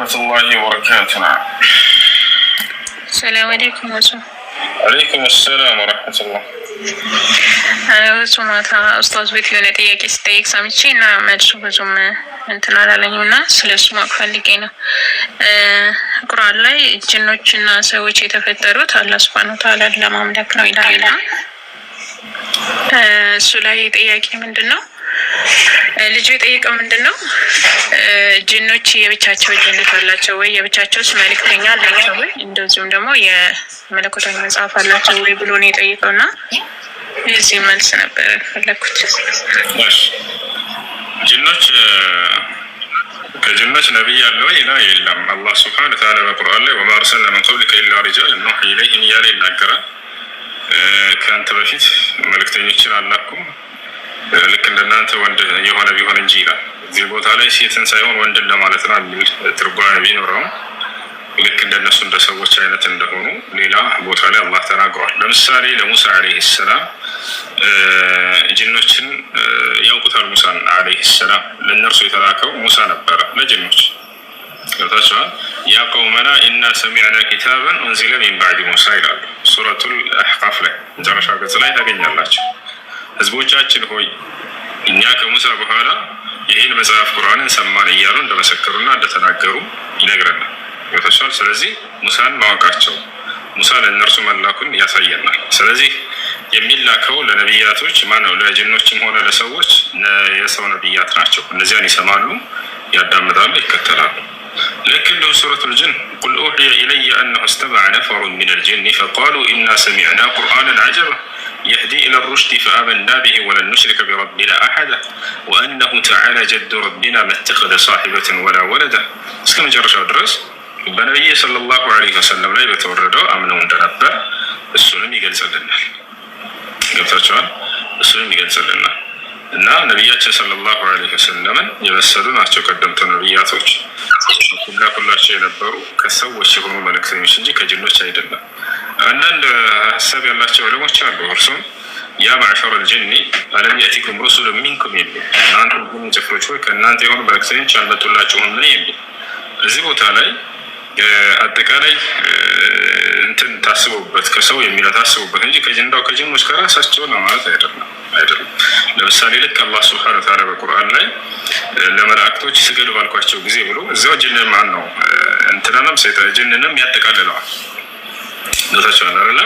ورحمة الله وبركاته. السلام عليكم وسلام. عليكم السلام ورحمة الله. እሱ ማታ ኡስታዝ ቤት የሆነ ጥያቄ ስጠይቅ ሰምቼ እና መልሱ ብዙም እንትን አላለኝም እና ስለ እሱ ማወቅ ፈልጌ ነው። ቁርአን ላይ ጅኖች እና ሰዎች የተፈጠሩት አላህ ሱብሓነሁ ወተዓላ ለማምለክ ነው ይላልና እሱ ላይ ጥያቄ ምንድን ነው? ልጁ የጠየቀው ምንድን ነው? ጅኖች የብቻቸው ጀነት አላቸው ወይ? የብቻቸውስ መልእክተኛ አላቸው ወይ? እንደዚሁም ደግሞ የመለኮታዊ መጽሐፍ አላቸው ወይ ብሎ ነው የጠየቀው እና የዚህ መልስ ነበር ፈለኩት። ጅኖች ከጅኖች ነቢይ አለ ወይ? ላ የለም። አላህ ሱብሓነሁ ወተዓላ በቁርአን ላይ ወማ አርሰልና ሚን ቀብሊከ ኢላ ሪጃለን ኑሒ ኢለይሂም እያለ ይናገራል። ከአንተ በፊት መልእክተኞችን አላኩም ልክ እንደናንተ ወንድ የሆነ ቢሆን እንጂ ይላል። እዚህ ቦታ ላይ ሴትን ሳይሆን ወንድን ለማለት ነው የሚል ትርጓሜ ቢኖረውም ልክ እንደነሱ እንደ ሰዎች አይነት እንደሆኑ ሌላ ቦታ ላይ አላህ ተናግሯል። ለምሳሌ ለሙሳ አለይሂ ሰላም ጅኖችን ያውቁታል። ሙሳን አለይሂ ሰላም ለእነርሱ የተላከው ሙሳ ነበረ ለጅኖች ገብታችኋል። ያ ቀውመና ኢና ሰሚዕና ኪታበን ኡንዚለ ሚን ባዕድ ሙሳ ይላሉ ሱረቱል አሕቃፍ ላይ መጨረሻ ገጽ ላይ ታገኛላችሁ። ህዝቦቻችን ሆይ እኛ ከሙሳ በኋላ ይህን መጽሐፍ ቁርአንን ሰማን እያሉ እንደመሰከሩና እንደተናገሩ ይነግረናል። ገብታችኋል። ስለዚህ ሙሳን ማወቃቸው ሙሳ ለእነርሱ መላኩን ያሳየናል። ስለዚህ የሚላከው ለነቢያቶች ማነው? ለጅኖችም ሆነ ለሰዎች የሰው ነቢያት ናቸው። እነዚያን ይሰማሉ፣ ያዳምጣሉ፣ ይከተላሉ። لكن سورة الجن قل أوحي إلي أنه استمع نفر من الجن فقالوا إنا سمعنا قرآنا عجبا يهدي إلى الرشد فآمنا به ولن نشرك بربنا أحدا وأنه تعالى جد ربنا ما اتخذ صاحبة ولا ولدا. اسكم جرش أدرس በነቢይ ሰለላሁ ዐለይሂ ወሰለም ላይ በተወረደው አምነው እንደነበር እሱንም ይገልጽልናል። ገብታችኋል? እሱንም ይገልጽልናል እና ነቢያችን ሰለላሁ ዐለይሂ ወሰለምን የመሰሉ ናቸው ቀደምት ነቢያቶች ሁላቸው የነበሩ ከሰዎች የሆኑ መልእክተኞች እንጂ ከጅኖች አይደለም። አንዳንድ ሀሳብ ያላቸው ዕለሞች አሉ። እርሱም ያ ማዕሸረል ጅኒ አለም የእቲኩም ሩሱሉ ሚንኩም የሚል እናንተ ጭፍሮች ሆይ ከእናንተ የሆኑ መልእክተኞች አልመጡላችሁም ምን የሚል እዚህ ቦታ ላይ አጠቃላይ እንትን ታስቡበት ከሰው የሚለው ታስቡበት እንጂ ከጅኖች ከራሳቸው ለማለት አይደለም። ለምሳሌ ልክ አላህ ሱብሓነሁ ወተዓላ በቁርአን ላይ ለመላእክቶች ስገዱ ባልኳቸው ጊዜ ብሎ እዚያው ጅን ማን ነው እንትናንም ሰይጣን ጅንንም ያጠቃልለዋል። ለታቻለ አይደለ?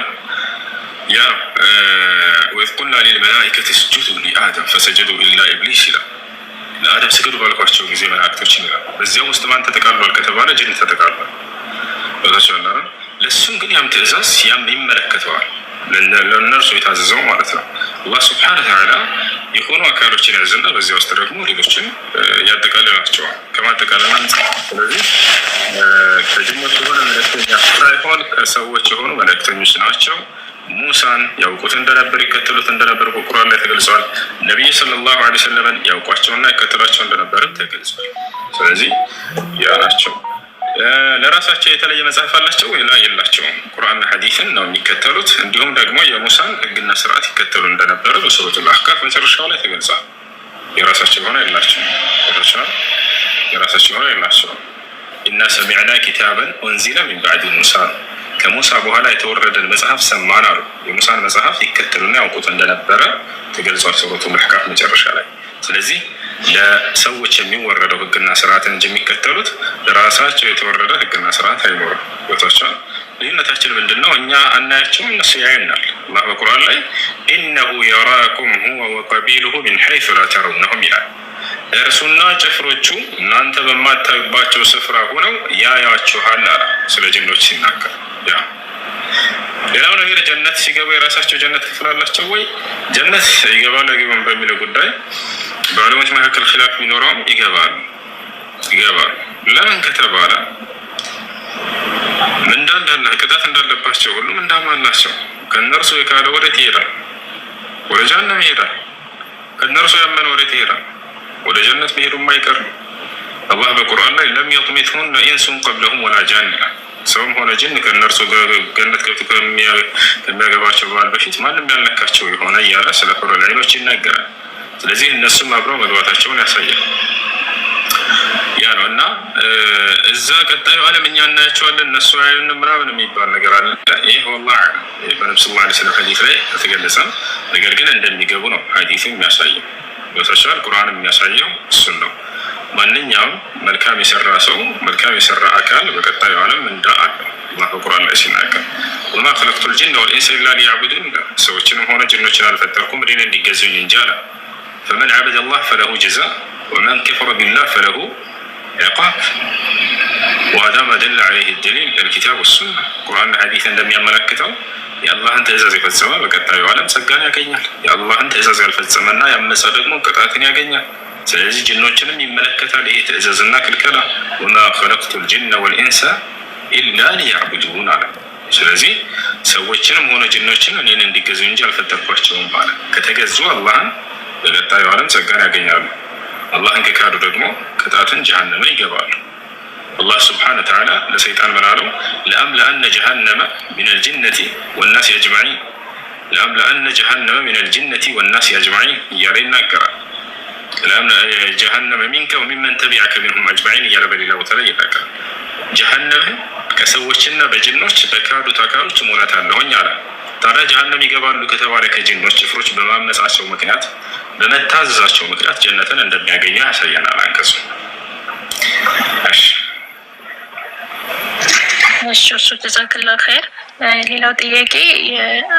ያ ወይስ ቁልና ሊልመላኢከቲ እስጁዱ ሊአደም ፈሰጀዱ ኢላ ኢብሊስ ይላል። ለአደም ስገዱ ባልኳቸው ጊዜ መላእክቶች ይላል። በዚያው ውስጥ ማን ተጠቃሏል ከተባለ ጅን ተጠቃሏል። ለታቻለ ለሱም ግን ያም ትእዛዝ ያም ይመለከተዋል ለእነርሱ የታዘዘው ማለት ነው። አላህ ሱብሓነሁ ወተዓላ የሆኑ አካሎችን ያዝና በዚያ ውስጥ ደግሞ ሌሎችን ያጠቃልላቸዋል ከማጠቃለል አንጻር። ስለዚህ ከጅኖች የሆነ መልእክተኛ ሳይሆን ከሰዎች የሆኑ መልእክተኞች ናቸው። ሙሳን ያውቁት እንደነበር ይከተሉት እንደነበር በቁርአን ላይ ተገልጿል። ነቢይ ሰለላሁ ዐለይሂ ወሰለም ያውቋቸውና ይከተሏቸው እንደነበርም ተገልጿል። ስለዚህ ያ ናቸው። ለራሳቸው የተለየ መጽሐፍ አላቸው ወይ? ላ የላቸውም። ቁርአንና ሐዲስን ነው የሚከተሉት። እንዲሁም ደግሞ የሙሳን ሕግና ስርዓት ይከተሉ እንደነበረ በሱረቱል አሕቃፍ መጨረሻው ላይ ተገልጿል። የራሳቸው የሆነ የላቸውም። የራሳቸው የሆነ የላቸውም። ኢና ሰሚዕና ኪታበን ኡንዚለ ሚን ባዕድ ሙሳ ከሙሳ በኋላ የተወረደን መጽሐፍ ሰማን አሉ። የሙሳን መጽሐፍ ይከተሉና ያውቁት እንደነበረ ተገልጿል ሱረቱል አሕቃፍ መጨረሻ ላይ። ስለዚህ ለሰዎች የሚወረደው ህግና ስርዓትን እንጂ የሚከተሉት ለራሳቸው የተወረደ ህግና ስርዓት አይኖርም። ቦታቸው ልዩነታችን ምንድን ነው? እኛ አናያቸውም፣ እነሱ ያዩናል። አላህ በቁርአን ላይ ኢነሁ የራኩም ሁወ ወቀቢሉሁ ሚን ሐይሱ ላ ተረውነሁም ይላል። እርሱና ጭፍሮቹ እናንተ በማታዩባቸው ስፍራ ሆነው ያያችኋል አለ ስለ ጅኖች ሲናገር። ያ ሌላው ነገር ጀነት ሲገቡ የራሳቸው ጀነት ክፍል አላቸው ወይ? ጀነት ይገባሉ አይገባም በሚለው ጉዳይ በዑለሞች መካከል ኺላፍ ቢኖረውም ይገባሉ። ለምን ከተባለ ምንዳ እንዳለ ቅጣት እንዳለባቸው ሁሉ ምንዳም አላቸው። ከእነርሱ የካደ ወዴት ይሄዳል? ወደ ጀሃነም ይሄዳል። ከእነርሱ ያመነ ወዴት ይሄዳል? ወደ ጀነት መሄዱም አይቀር ነው። አላህ በቁርአን ላይ ለም የጥሚትሁነ ኢንሱን ቀብለሁም ወላ ጃን ይላል። ሰውም ሆነ ጅን ከእነርሱ ገነት ገብቶ ከሚያገባቸው በኋላ በፊት ማንም ያልነካቸው የሆነ እያለ ስለ ሑረል ዐይኖች ይናገራል። ስለዚህ እነሱም አብረው መግባታቸውን ያሳያል። ያ ነው እና እዛ ቀጣዩ ዓለም እኛ እናያቸዋለን እነሱ አያዩንም ምናምን የሚባል ነገር አለ። ይህ ወላሂ በነብዩ ሰለላሁ ዐለይሂ ወሰለም ሐዲስ ላይ ተገለጸ። ነገር ግን እንደሚገቡ ነው ሐዲሱ የሚያሳየው። በተሻለ ቁርአን የሚያሳየው እሱን ነው። ማንኛውም መልካም የሰራ ሰው መልካም የሰራ አካል በቀጣዩ ዓለም እንዳ አለው። አላህ በቁርአን ላይ ሲናገር ወማ ኸለቅቱል ጂነ ወልኢንሰ ኢላ ሊያዕቡዱን፣ ሰዎችንም ሆነ ጅኖችን አልፈጠርኩም እኔን እንዲገዙኝ እንጂ አለ። ፈመን ዐበደ አላህ ፈለሁ ጀዛ ወመን ከፈረ ቢላህ ፈለሁ ዕቃብ ወሀዛ ማ ደለ ዐለይሂ ደሊል አልኪታብ ወሱና። ቁርአን ሐዲስ እንደሚያመለክተው የአላህን ትእዛዝ የፈጸመ በቀጣዩ ዓለም ጸጋን ያገኛል። የአላህን ትእዛዝ ያልፈጸመና ያመፀ ደግሞ ቅጣትን ያገኛል። ስለዚህ ጅኖችንም ይመለከታል ይሄ ትእዛዝና ክልከላ። ወማ ኸለቅቱል ጂነ ወልኢንሰ ኢላ ሊያዕቡዱን አለ። ስለዚህ ሰዎችንም ሆነ ጅኖችን እኔን እንዲገዙ እንጂ አልፈጠርኳቸውም አለ። ከተገዙ አላህን በቀጣዩ ዓለም ጸጋን ያገኛሉ። አላህን ከካዱ ደግሞ ቅጣትን ጀሃነመ ይገባሉ። አላህ ስብሓነሁ ወተዓላ ለሰይጣን ምን አለው? ለአምለአነ ጀሃነመ ሚነል ጂነቲ ወናሲ አጅመዒን፣ ለአምለአነ ጀሃነመ ሚነል ጂነቲ ወናሲ አጅመዒን እያለ ይናገራል። ጀሃነመ ሚንከ ወሚመን ተቢዐከ ሚንሁም አጅመዒን እያለ በሌላ ቦታ ላይ ይናገራል። ጀሃነምን ከሰዎችና በጅኖች በካዱት አካሎች እሞላታለሁኝ አለ። ታዲያ ጀሃነም ይገባሉ ከተባለ ከጅኖች ጭፍሮች በማመጻቸው ምክንያት በመታዘዛቸው ምክንያት ጀነትን እንደሚያገኙ ያሳየናል አንቀጹ። እሺ እሱ ጀዛከላሁ ኸይር። ሌላው ጥያቄ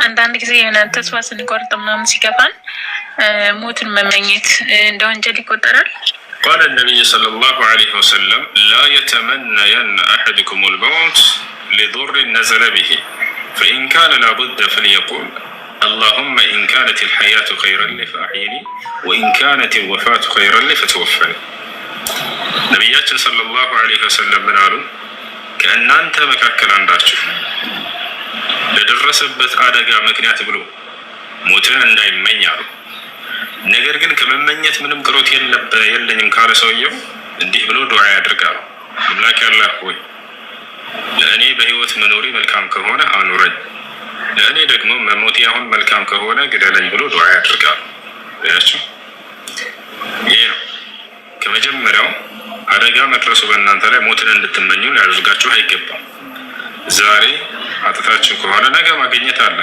አንዳንድ ጊዜ የሆነ ተስፋ ስንቆርጥ ምናምን ሲገፋን ሞትን መመኘት እንደ ወንጀል ይቆጠራል? ቃለ ነቢይ ሰለላሁ ዐለይሂ ወሰለም ላ የተመነየነ አሐዱኩም አልመውት ሊዱርን ነዘለ ቢሂ ፈኢን ካነ ላቡደ ፈልየቁል አላሁመ ኢን ካነት ልሐያቱ ኸይረን ሊ ፈአሕይኒ ወኢን ካነት ልወፋቱ ኸይረን ሊ ፈተወፈኒ። ነቢያችን ሰለላሁ ዐለይሂ ወሰለም ምን አሉ? ከእናንተ መካከል አንዳችሁ ለደረሰበት አደጋ ምክንያት ብሎ ሞትን እንዳይመኝ አሉ። ነገር ግን ከመመኘት ምንም ቅሮት የለኝም ካለ ሰውየው እንዲህ ብሎ ዱዓ ያድርጋሉ። አምላክ ያላህ ሆይ ለእኔ በህይወት መኖሪ መልካም ከሆነ አኑረኝ፣ ለእኔ ደግሞ መሞቴ አሁን መልካም ከሆነ ግደለኝ ብሎ ዱዓ ያድርጋሉ። ያቸው ይህ ነው። ከመጀመሪያው አደጋ መድረሱ በእናንተ ላይ ሞትን እንድትመኙ ሊያደርጋችሁ አይገባም። ዛሬ አጥታችሁ ከሆነ ነገ ማግኘት አለ።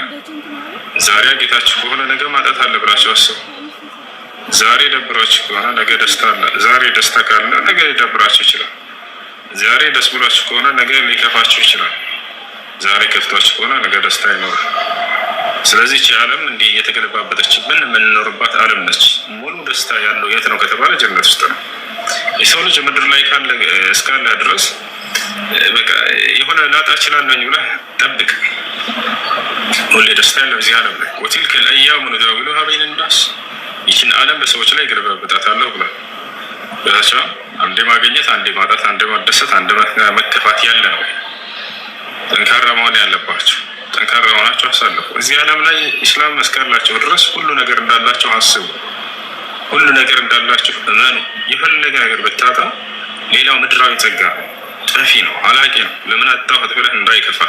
ዛሬ አግኝታችሁ ከሆነ ነገ ማጣት አለ ብላችሁ አስቡ። ዛሬ ደብራችሁ ከሆነ ነገ ደስታ አለ። ዛሬ ደስታ ካለ ነገ ሊደብራችሁ ይችላል። ዛሬ ደስ ብላችሁ ከሆነ ነገ ሊከፋችሁ ይችላል። ዛሬ ከፍቷችሁ ከሆነ ነገ ደስታ አይኖርም። ስለዚህ ይህች ዓለም እንዲህ እየተገለባበጠችብን የምንኖርባት ዓለም ነች። ሙሉ ደስታ ያለው የት ነው ከተባለ ጀነት ውስጥ ነው። የሰው ልጅ ምድር ላይ እስካለ ድረስ በቃ የሆነ ላጣ እችላለሁ ብለህ ጠብቅ። ሁሌ ደስታ ያለው እዚህ ዓለም ላይ ወቲልከ ልአያሙ ኑዳዊሉሃ በይነ ናስ፣ ይችን ዓለም በሰዎች ላይ ገለባበጣታለሁ ብሏል። በታቻ አንዴ ማግኘት፣ አንዴ ማጣት፣ አንዴ ማደሰት፣ አንዴ መከፋት ያለ ነው። ጠንካራ መሆን ያለባቸው ጠንካራ ሆናቸው አሳልፉ። እዚህ ዓለም ላይ ኢስላም መስከርላቸው ድረስ ሁሉ ነገር እንዳላቸው አስቡ። ሁሉ ነገር እንዳላችሁ እመኑ። የፈለገ ነገር ብታጣ ሌላው ምድራዊ ጸጋ ጠፊ ነው፣ አላቂ ነው። ለምን አጣሁት ብለህ እንዳይከፋ፣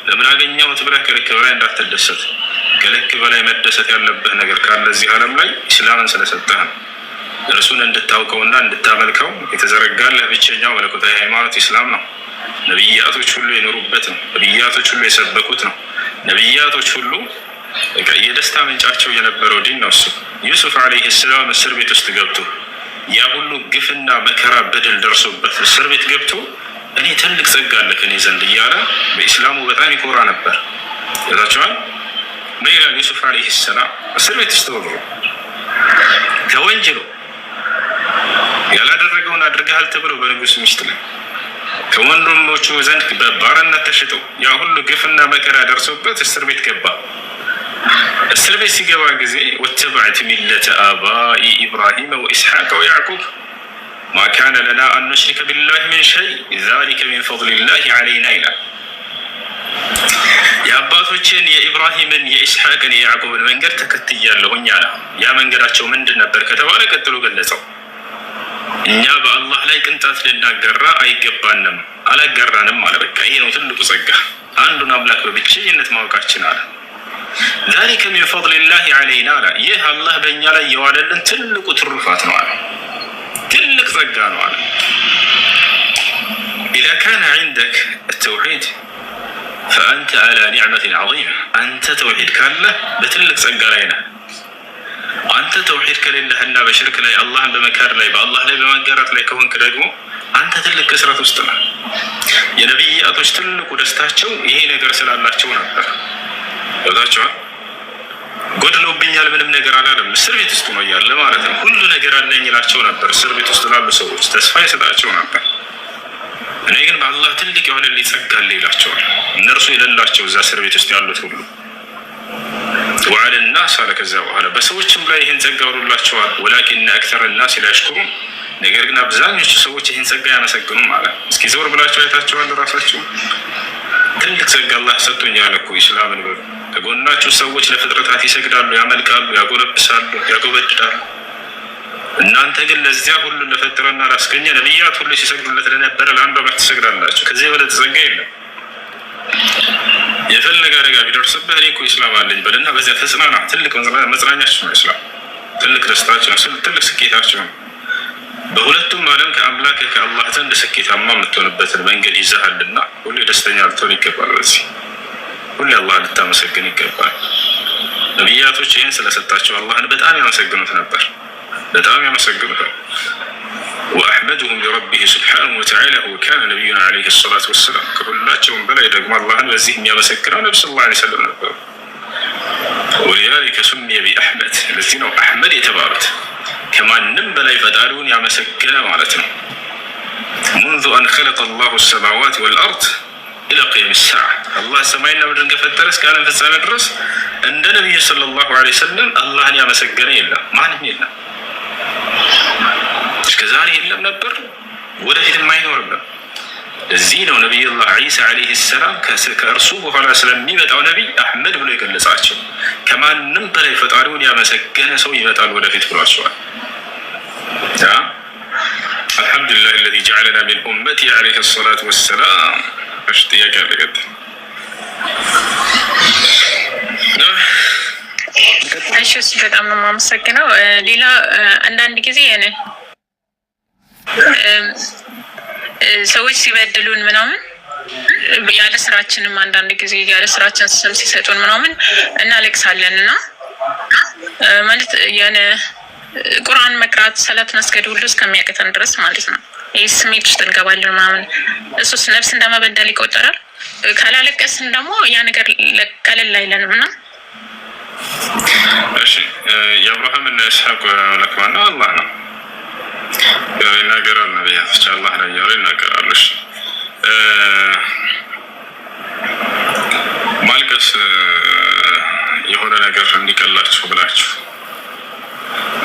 ለምን አገኘሁት ብለህ ከልክ በላይ እንዳትደሰት። ከልክ በላይ መደሰት ያለብህ ነገር ካለ እዚህ ዓለም ላይ ኢስላምን ስለሰጠህ ነው። እርሱን እንድታውቀውና እንድታመልከው የተዘረጋለህ ብቸኛው መለኮታዊ ሃይማኖት ኢስላም ነው። ነቢያቶች ሁሉ የኖሩበት ነው። ነቢያቶች ሁሉ የሰበኩት ነው። ነቢያቶች ሁሉ የደስታ ምንጫቸው የነበረው ዲን ነው እሱ። ዩሱፍ ዓለይሂ ሰላም እስር ቤት ውስጥ ገብቶ ያ ሁሉ ግፍና መከራ በደል ደርሶበት እስር ቤት ገብቶ እኔ ትልቅ ጸጋ አለ ከኔ ዘንድ እያለ በኢስላሙ በጣም ይኮራ ነበር። ያዛቸዋል ምን ይላል ዩሱፍ ዓለይሂ ሰላም? እስር ቤት ውስጥ ተወግሮ ተወንጅሎ ያላደረገውን አድርገሃል ተብሎ በንጉስ ሚስት ላይ ከወንድሞቹ ዘንድ በባርነት ተሽጦ ያ ሁሉ ግፍና መከራ ደርሶበት እስር ቤት ገባ። እስር ቤት ሲገባ ጊዜ ወተበዕት ሚለተ አባኢ ኢብራሂም ወኢስሐቅ ወያዕቁብ ማ ካነ ለና አን ኑሽሪከ ቢላሂ ሚን ሸይ ዛሊከ ሚን ፈድሊላሂ ዐለይና ይላል። የአባቶችን የኢብራሂምን የኢስሐቅን የያዕቁብን መንገድ ተከትያለሁኝ አለ። ያ መንገዳቸው ምንድን ነበር ከተባለ ቀጥሎ ገለጸው። እኛ በአላህ ላይ ቅንጣት ልናገራ አይገባንም፣ አላገራንም አለ። በቃ ይሄ ነው ትልቁ ጸጋ፣ አንዱን አምላክ በብቸኝነት ማወቃችን አለ። ዛሊከ ሚን ፈድሊላሂ ዐለይና አለ። ይህ አላህ በእኛ ላይ የዋለልን ትልቁ ትሩፋት ነው አለ። ትልቅ ጸጋ ነው አለ። إذا كان عندك التوحيد فأنت على نعمة عظيمة. أنت توحيد كله بتلك سنقرينا. أنت توحيد كلله بشرك لي الله بمكار لي بالله لي بمقارات لي كون كدقمو أنت تلك كسرة وسطنا يا نبي أتوشتلك ودستاتشو ይሄ ነገር ስላላቸው ነበር ወዳቸው ጎድሎብኛል ምንም ነገር አላለም። እስር ቤት ውስጥ ነው ያለ ማለት ነው። ሁሉ ነገር አለኝ ይላቸው ነበር። እስር ቤት ውስጥ ላሉ ሰዎች ተስፋ ይሰጣቸው ነበር። እኔ ግን በአላህ ትልቅ የሆነ ሊጸጋል ይላቸዋል። እነርሱ የሌላቸው እዛ እስር ቤት ውስጥ ያሉት ሁሉ ወዓለ الناس አለ ከዛ በኋላ በሰዎችም ላይ ይህን ጸጋ ወርዶላቸዋል። ወላኪን አክተር الناس لا يشكرون ነገር ግን አብዛኞቹ ሰዎች ይህን ጸጋ ያመሰግኑም አለ። እስኪ ዘወር ብላችሁ አይታችኋል ራሳችሁ። ትልቅ ጸጋ አላህ ሰጥቶኛል እኮ ኢስላምን በሉ። ከጎናችሁ ሰዎች ለፍጥረታት ይሰግዳሉ፣ ያመልካሉ፣ ያጎለብሳሉ፣ ያጎበድዳሉ። እናንተ ግን ለዚያ ሁሉ ለፈጠረና ላስገኘ ነብያት ሁሉ ሲሰግዱለት ለነበረ ለአንዱ አምላክ ትሰግዳላችሁ። ከዚህ የበለጠ ጸጋ የለም። የፈለገ አደጋ ቢደርስብህ እኔ እኮ ኢስላም አለኝ በልና በዚያ ተጽናና። ትልቅ መጽናኛችሁ ነው ኢስላም። ትልቅ ደስታችሁ ነው፣ ትልቅ ስኬታችሁ ነው። በሁለቱም ዓለም ከአምላክ ከአላህ ዘንድ ስኬታማ የምትሆንበትን መንገድ ይዘሃልና ሁሌ ደስተኛ ልትሆን ይገባል። በዚህ ሁሌ አላህ ልታመሰግን ይገባል። ነቢያቶች ይህን ስለሰጣቸው አላህን በጣም ያመሰግኑት ነበር፣ በጣም ያመሰግኑታል። ወአሕመዱሁም ሊረቢህ ስብሓነሁ ወተዓላ ወካነ ነቢዩና ዓለይሂ ሰላቱ ወሰላም። ከሁላቸውም በላይ ደግሞ አላህን በዚህ የሚያመሰግነው ነቢ ሰለላሁ ዓለይሂ ወሰለም ነበሩ። ወሊዛሊከ ሱሚየ ቢአሕመድ። ለዚህ ነው አሕመድ የተባሉት። ከማንም በላይ ፈጣሪውን ያመሰገነ ማለት ነው። ሙንዙ አን ኸለቀ አላሁ ሰማዋት ወልአርድ ኢላ ቂያም ሰዓ። አላህ ሰማይና ምድርን ከፈጠረ እስከ ዓለም ፍጻሜ ድረስ እንደ ነቢዩ ሰለላሁ ዐለይሂ ወሰለም አላህን ያመሰገነ የለም፣ ማንም የለም። እስከ ዛሬ የለም ነበር፣ ወደፊትም አይኖርም። እዚህ ነው ነቢዩላህ ዒሳ ዐለይሂ ሰላም ከእርሱ በኋላ ስለሚመጣው ነቢይ አሕመድ ብሎ የገለጻቸው። ከማንም በላይ ፈጣሪውን ያመሰገነ ሰው ይመጣል ወደፊት ብሏቸዋል። አልሐምዱሊላህ አለዚ ጀዐለና ሚን ኡመቲ ዐለይሂ ሰላቱ ወሰላም። እሺ ጥያቄ አለ ቀጥታ። እሺ በጣም ነው የማመሰግነው። ሌላ አንዳንድ ጊዜ ሰዎች ሲበድሉን ምናምን ያለ ስራችንም አንዳንድ ጊዜ ያለ ስራችን ስም ሲሰጡን ምናምን እናለቅሳለን እና ማለት የሆነ ቁርአን መቅራት ሰላት መስገድ ሁሉ እስከሚያቅተን ድረስ ማለት ነው። ይህ ስሜት ውስጥ እንገባለን ምናምን። እሱስ ነፍስ እንደመበደል ይቆጠራል? ካላለቀስን ደግሞ ያ ነገር ቀለል አይለንም እና እሺ የአብርሃም እና ኢስሐቅ አምላክ ማነው? አላህ ነው ይናገራል። ነቢያቶች አላህ ነው እያሉ ይናገራሉ። እሺ ማልቀስ የሆነ ነገር እንዲቀላችሁ ብላችሁ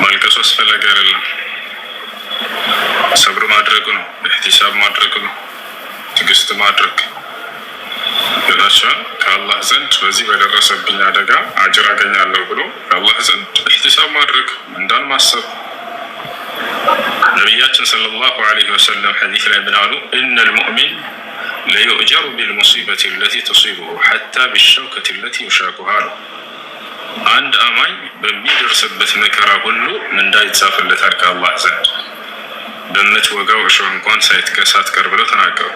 ማልቀሱ አስፈላጊ አይደለም። ሰብር ማድረጉ ነው፣ ኢህቲሳብ ማድረጉ ነው፣ ትዕግስት ማድረግ ብላችኋል። ከአላህ ዘንድ በዚህ በደረሰብኝ አደጋ አጅር አገኛለሁ ብሎ ከአላህ ዘንድ ኢህቲሳብ ማድረግ እንዳል ማሰብ። ነቢያችን ሰለላሁ ዐለይሂ ወሰለም ሐዲስ ላይ ምን አሉ? ኢነል ሙእሚን ለዩእጀሩ ቢልሙሲበቲ አለቲ ቱሲቡሁ ሐታ ቢሸውከቲ አለቲ ዩሻኩሃ አሉ። አንድ አማኝ በሚደርስበት መከራ ሁሉ ምንዳ ይጻፍለታል ከአላህ ዘንድ በምትወጋው እሾህ እንኳን ሳትቀር ብለው ተናገሩ።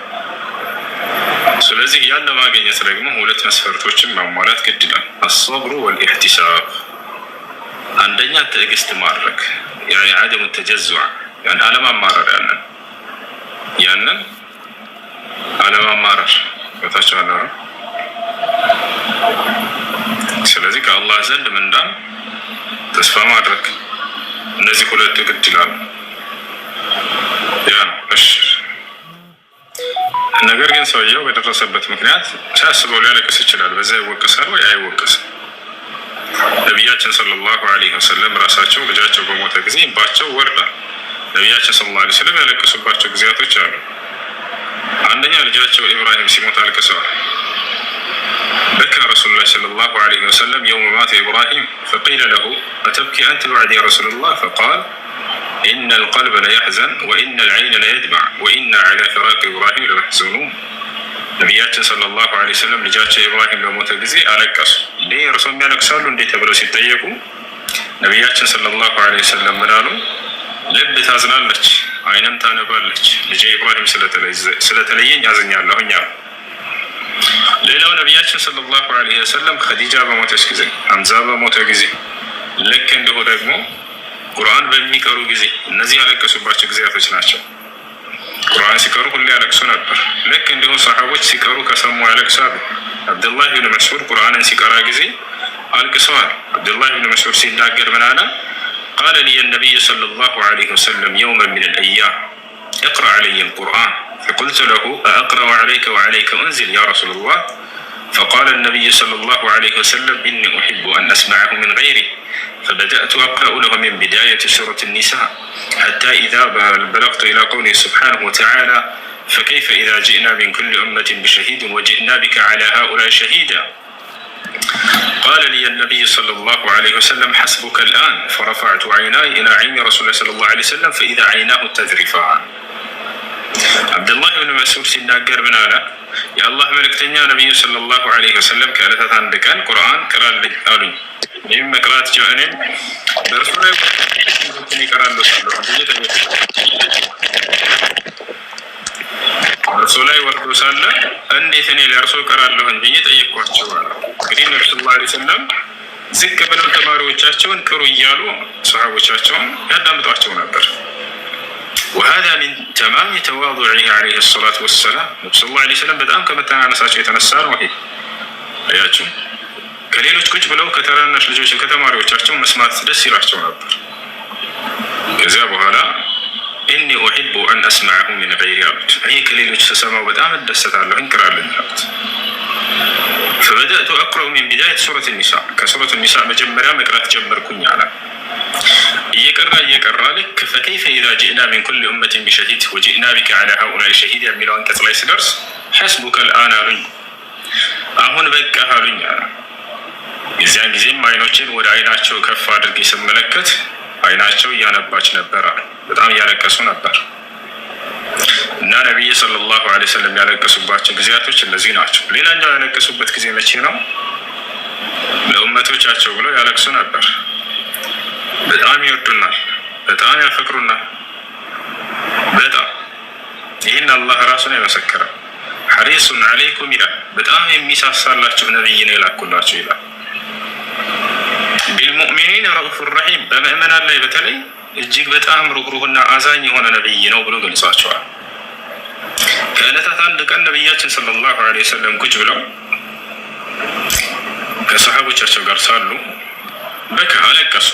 ስለዚህ ያን ለማግኘት ደግሞ ሁለት መስፈርቶችን ማሟላት ግድ ይላል። አስሰብሩ ወልኢህቲሳብ። አንደኛ ትዕግስት ማድረግ ያኒ አደሙ ተጀዙዕ ያን አለማማረር ያንን አለማማረር ወታቻለ። ስለዚህ ከአላህ ዘንድ ምንዳን ተስፋ ማድረግ እነዚህ ሁለት ግድ ይላሉ። ያ እሺ። ነገር ግን ሰውየው በደረሰበት ምክንያት ሳያስበው ሊያለቅስ ይችላል። በዛ ይወቀሳል ወይ አይወቀስም? ነቢያችን ሰለላሁ ዐለይሂ ወሰለም ራሳቸው ልጃቸው በሞተ ጊዜ እንባቸው ወርዷል። ነቢያችን ሰለላሁ ዐለይሂ ወሰለም ያለቀሱባቸው ጊዜያቶች አሉ። አንደኛ ልጃቸው ኢብራሂም ሲሞት አልቅሰዋል። በካ ረሱሉላህ ሰለላሁ ዐለይሂ ወሰለም የውመ ማተ ኢብራሂም ፈቂለ ለሁ አተብኪ አንተ በዕዲ ያ ረሱለላህ ፈቃል ኢነ አልቀልበ ለየሕዘን ወኢነ አልዐይነ ለየድመዕ ወኢና ዐላ ፊራቅ ኢብራሂም ለመሕዙኑን። ነቢያችን ሰለላሁ ዐለይሂ ወሰለም ልጃቸው ኢብራሂም በሞተ ጊዜ አለቀሱ። እንዴ እርሶም ያለቅሳሉ እንዴ ተብለው ሲጠየቁ ነቢያችን ሰለላሁ ዐለይሂ ወሰለም ምን አሉ? ልብ ታዝናለች፣ አይንም ታነባለች። ልጄ ኢብራሂም ስለተለየኝ ያዝኛለሁኝ አሉ። ሌላው ነቢያችን ሰለላሁ ዐለይሂ ወሰለም ኸዲጃ በሞተች ጊዜ፣ ሐምዛ በሞተ ጊዜ፣ ልክ እንዲሁ ደግሞ ቁርአን በሚቀሩ ጊዜ እነዚህ ያለቀሱባቸው ጊዜያቶች ናቸው። ቁርአን ሲቀሩ ሁሌ ያለቅሱ ነበር። ልክ እንዲሁ ሰሓቦች ሲቀሩ ከሰሙ ያለቅሳሉ። አብዱላህ ብን መስዑድ ቁርአንን ሲቀራ ጊዜ አልቅሰዋል። አብዱላህ ብን መስዑድ ሲናገር ምን አለ? ቃለ ሊየ ነቢይ ሰለላሁ ዐለይሂ ወሰለም የውመን ሚነል አያም እቅረእ ዐለየ አልቁርአን فقلت له أقرأ عليك وعليك أنزل يا رسول الله فقال النبي صلى الله عليه وسلم إني أحب أن أسمعه من غيري فبدأت أقرأ له من بداية سورة النساء حتى إذا بلغت إلى قوله سبحانه وتعالى فكيف إذا جئنا من كل أمة بشهيد وجئنا بك على هؤلاء شهيدا قال لي النبي صلى الله عليه وسلم حسبك الآن فرفعت عيناي إلى عين رسول الله صلى الله عليه وسلم فإذا عيناه تذرفان አብዱላህ ብን መስዑድ ሲናገር ምን አለ? የአላህ መልእክተኛ ነቢዩ ሰለላሁ ዐለይሂ ወሰለም ከዕለታት አንድ ቀን ቁርአን ቅራልኝ አሉኝ። ይህም መቅራት እኔም በእርሱ ላይ ይቀራሉ እርሱ ላይ ወርዶ ሳለ እንዴት እኔ ለእርሱ እቀራለሁኝ ብዬ ጠየቅኳቸው አለ። እንግዲህ ነቢ ሰለላሁ ዐለይሂ ወሰለም ዝቅ ብለው ተማሪዎቻቸውን ቅሩ እያሉ ሰሃቦቻቸውን ያዳምጧቸው ነበር። وهذا من تمام تواضعه عليه الصلاة والسلام ነቢ ሰለላሁ ዐለይሂ ወሰለም በጣም ከመተናነሳቸው የተነሳ ነው። ይሄ አያችሁ፣ ከሌሎች ቁጭ ብለው ከተናናሽ ልጆች ከተማሪዎቻቸው መስማት ደስ ይላቸው ነበር። ከዚያ በኋላ ኢኒ ኡሒቡ አን አስመዐሁ ሚን ገይሪ አሉት። እኔ ከሌሎች ስሰማው በጣም እደሰታለሁ እንቅራለኝ አሉት። ፈበደእቱ አቅረኡ ሚን ቢዳየት ሱረት ኒሳ ከሱረት ኒሳ መጀመሪያ መቅራት ጀመርኩኝ አለ። እየቀራ ልክ ፈከይፈ ኢዛ ጂእና ሚን ኩሊ ኡመትን ቢሸሂድ ወጂእና ቢከ ዐላ ሃኡላኢ ሸሂድ የሚለው አንቀጽ ላይ ስደርስ ሐስቡከ አልአን አሉኝ፣ አሁን በቃ አሉኝ አለ። የዚያን ጊዜም አይኖችን ወደ አይናቸው ከፍ አድርጌ ስመለከት አይናቸው እያነባች ነበር አሉ። በጣም እያለቀሱ ነበር። እና ነቢይ ሰለላሁ ዐለይሂ ወሰለም ያለቀሱባቸው ጊዜያቶች እነዚህ ናቸው። ሌላኛው ያለቀሱበት ጊዜ መቼ ነው? ለኡመቶቻቸው ብለው ያለቅሱ ነበር። በጣም ይወዱናል፣ በጣም ያፈቅሩናል። በጣም ይህን አላህ ራሱ ነው የመሰከረው። ሐሪሱን ዐለይኩም ይላል። በጣም የሚሳሳላችሁ ነቢይ ነው የላኩላችሁ ይላል። ቢልሙእሚኒን ረኡፍ ረሒም በምእመናን ላይ በተለይ እጅግ በጣም ሩህሩህና አዛኝ የሆነ ነቢይ ነው ብሎ ገልጿቸዋል። ከዕለታት አንድ ቀን ነቢያችን ሰለላሁ ዐለይሂ ወሰለም ቁጭ ብለው ከሰሓቦቻቸው ጋር ሳሉ በቃ አለቀሱ።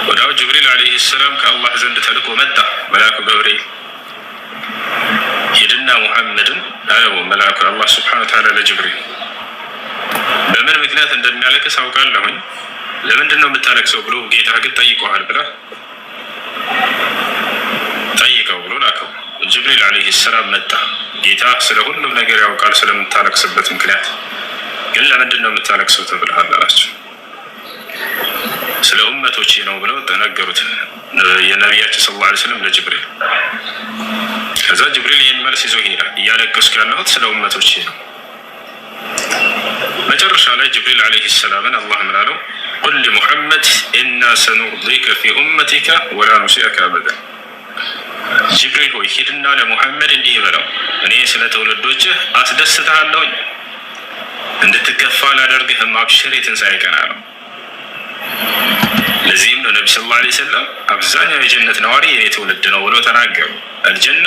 ወዲያው ጅብሪል ዐለይሂ ሰላም ከአላህ ዘንድ ተልኮ መጣ። መልአኩ ገብርኤል ሂድና ሙሐመድን አለው መልአኩ አላህ ሱብሓነሁ ወተዓላ ለጅብሪል በምን ምክንያት እንደሚያለቅስ አውቃለሁኝ፣ ለምንድን ነው የምታለቅሰው ብሎ ጌታ ግን ጠይቀዋል ብላ ጠይቀው ብሎ ላከው። ጅብሪል ዐለይሂ ሰላም መጣ። ጌታ ስለ ሁሉም ነገር ያውቃል ስለምታለቅስበት ምክንያት፣ ግን ለምንድን ነው የምታለቅሰው ተብለሃል አላቸው። ስለ ኡመቶቼ ነው ብለው ተነገሩት የነቢያችን ሰለላሁ ዐለይሂ ወሰለም ለጅብሪል። ከዛ ጅብሪል ይህን መልስ ይዞ ሄዳል። እያለቀስኩ ያለሁት ስለ ኡመቶቼ ነው። መጨረሻ ላይ ጅብሪል ዐለይሂ ሰላምን አላህ ምን አለው? ቁል ሊሙሐመድ ኢና ሰኑርዲከ ፊ ኡመቲከ ወላ ኑሲአከ አበደን። ጅብሪል ሆይ ሂድና ለሙሐመድ እንዲህ በለው፣ እኔ ስለ ትውልዶችህ አስደስትሃለሁኝ፣ እንድትከፋ ላደርግህም፣ አብሽር የትንሣኤ ቀን አለው። ለዚህም ነው ነቢ ሰለላሁ ዐለይሂ ወሰለም አብዛኛው የጀነት ነዋሪ የኔ ትውልድ ነው ብለው ተናገሩ። አልጀና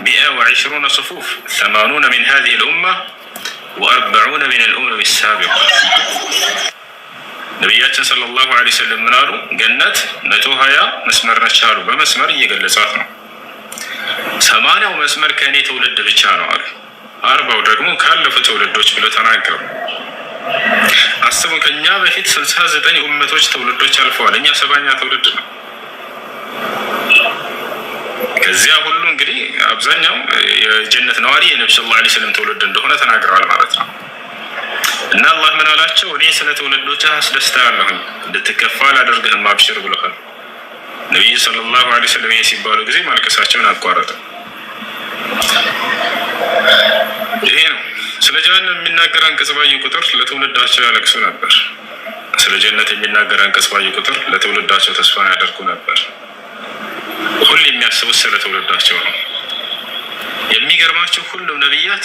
120 صفوف 80 من هذه الأمة و40 من الأمم السابقة። ነቢያችን ሰለላሁ ዐለይሂ ወሰለም ምን አሉ? ገነት 120 መስመር ነች አሉ። በመስመር እየገለጻት ነው። 80ው መስመር ከእኔ ትውልድ ብቻ ነው አሉ። 40ው ደግሞ ካለፉ ትውልዶች ብለው ተናገሩ። አስቡ፣ ከኛ በፊት 69 ኡመቶች ትውልዶች አልፈዋል። እኛ 70ኛ ትውልድ ነው። ከዚያ ሁሉ እንግዲህ አብዛኛው የጀነት ነዋሪ የነቢ ሰለላሁ ዐለይሂ ወሰለም ትውልድ እንደሆነ ተናግረዋል ማለት ነው። እና አላህ ምን አላቸው? እኔ ስለ ትውልዶችህ አስደስታለሁኝ፣ እንድትከፋ አላደርግህም፣ አብሽር ብለዋል። ነቢዩ ሰለላሁ ዐለይሂ ወሰለም ይሄ ሲባሉ ጊዜ ማልቀሳቸውን አቋረጡ። ይሄ ነው ስለ ጀሃነም የሚናገር አንቀጽ ባዩ ቁጥር ለትውልዳቸው ያለቅሱ ነበር። ስለ ጀነት የሚናገር አንቀጽ ባዩ ቁጥር ለትውልዳቸው ተስፋ ያደርጉ ነበር። ሁሉ የሚያስቡት ስለ ትውልዳቸው ነው። የሚገርማቸው ሁሉም ነቢያት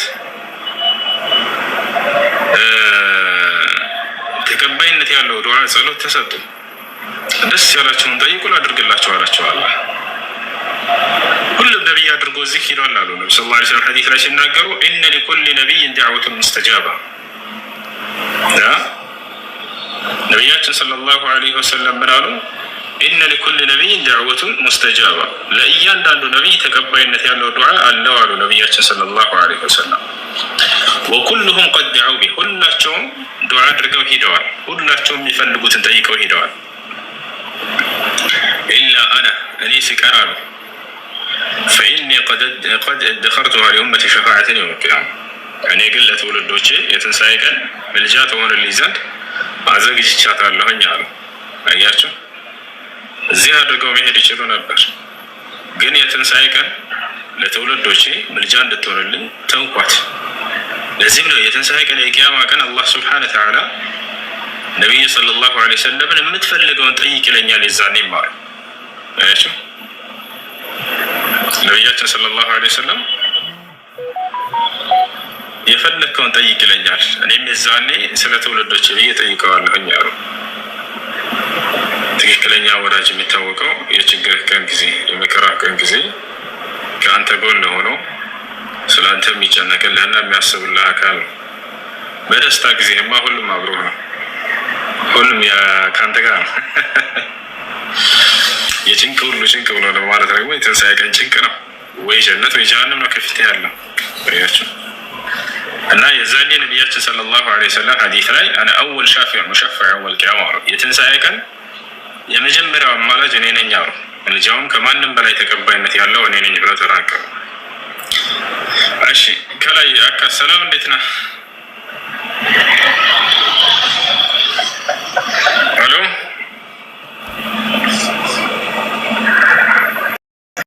ተቀባይነት ያለው ዱዓ ጸሎት ተሰጡ። ደስ ያላቸውን ጠይቁ ላድርግላቸው አላቸው አላህ። ሁሉም ነቢይ አድርጎ እዚህ ሂዷል አሉ ነቢ ሰለላሁ ዐለይሂ ወሰለም ሐዲስ ላይ ሲናገሩ ኢነ ሊኩሊ ነቢይን ዳዕወቱን ሙስተጃባ። ነቢያችን ሰለላሁ ዐለይሂ ወሰለም ምን አሉ? ኢነ ሊኩሊ ነቢይን ዳዕወቱን ሙስተጃባ፣ ለእያንዳንዱ ነቢይ ተቀባይነት ያለው ዱዓ አለው አሉ ነቢያችን ሰለላሁ ዐለይሂ ወሰለም። ወኩሉሁም ቀድ ደዐው ቢህ፣ ሁላቸውም ዱዓ አድርገው ሂደዋል። ሁላቸውም የሚፈልጉትን ጠይቀው ሂደዋል። ኢላ አና፣ እኔ ሲቀር አሉ ፈኢኒ ቀድ እደኸርቱሃ ሊኡመቲ ሸፋዓተን የውመል ቂያማ፣ እኔ ግን ለትውልዶቼ የትንሣኤ ቀን ምልጃ ትሆንልኝ ዘንድ አዘግጅቻታለሁኝ አሉ። አያቸው፣ እዚህ አድርገው መሄድ ይችሉ ነበር፣ ግን የትንሣኤ ቀን ለትውልዶቼ ምልጃ እንድትሆንልኝ ተውኳት። ለዚህም ነው የትንሣኤ ቀን የቂያማ ቀን አላህ ስብሓነ ወተዓላ ነቢዩ ሰለላሁ ዐለይሂ ወሰለምን የምትፈልገውን ጠይቅ ይለኛል የዛኔ ማለ። አያቸው፣ ነቢያችን ሰለላሁ ዐለይሂ ወሰለም የፈለግከውን ጠይቅ ይለኛል፣ እኔም የዛኔ ስለ ትውልዶች ብዬ ጠይቀዋለሁኝ አሉ። ትክክለኛ ወዳጅ የሚታወቀው የችግር ቀን ጊዜ፣ የመከራ ቀን ጊዜ ከአንተ ጎን ሆኖ ስለ አንተ የሚጨነቅልህና የሚያስብልህ አካል ነው። በደስታ ጊዜማ ሁሉም አብሮ ነው፣ ሁሉም ከአንተ ጋር ነው። የጭንቅ ሁሉ ጭንቅ ብሎ ለማለት ደግሞ የትንሣኤ ቀን ጭንቅ ነው። ወይ ጀነት ወይ ጀሃነም ነው ከፊት ያለው ያቸው። እና የዛኔ ነቢያችን ሰለላሁ ዐለይሂ ወሰለም ሐዲስ ላይ አነ አወል ሻፊዕ ሙሸፈዕ የውመል ቂያማ አሉ። የትንሣኤ ቀን የመጀመሪያው አማላጅ እኔ ነኝ አሉ። ምልጃውም ከማንም በላይ ተቀባይነት ያለው እኔ ነኝ ብለው ተናገሩ። እሺ ከላይ አካ ሰላም እንዴት ነህ?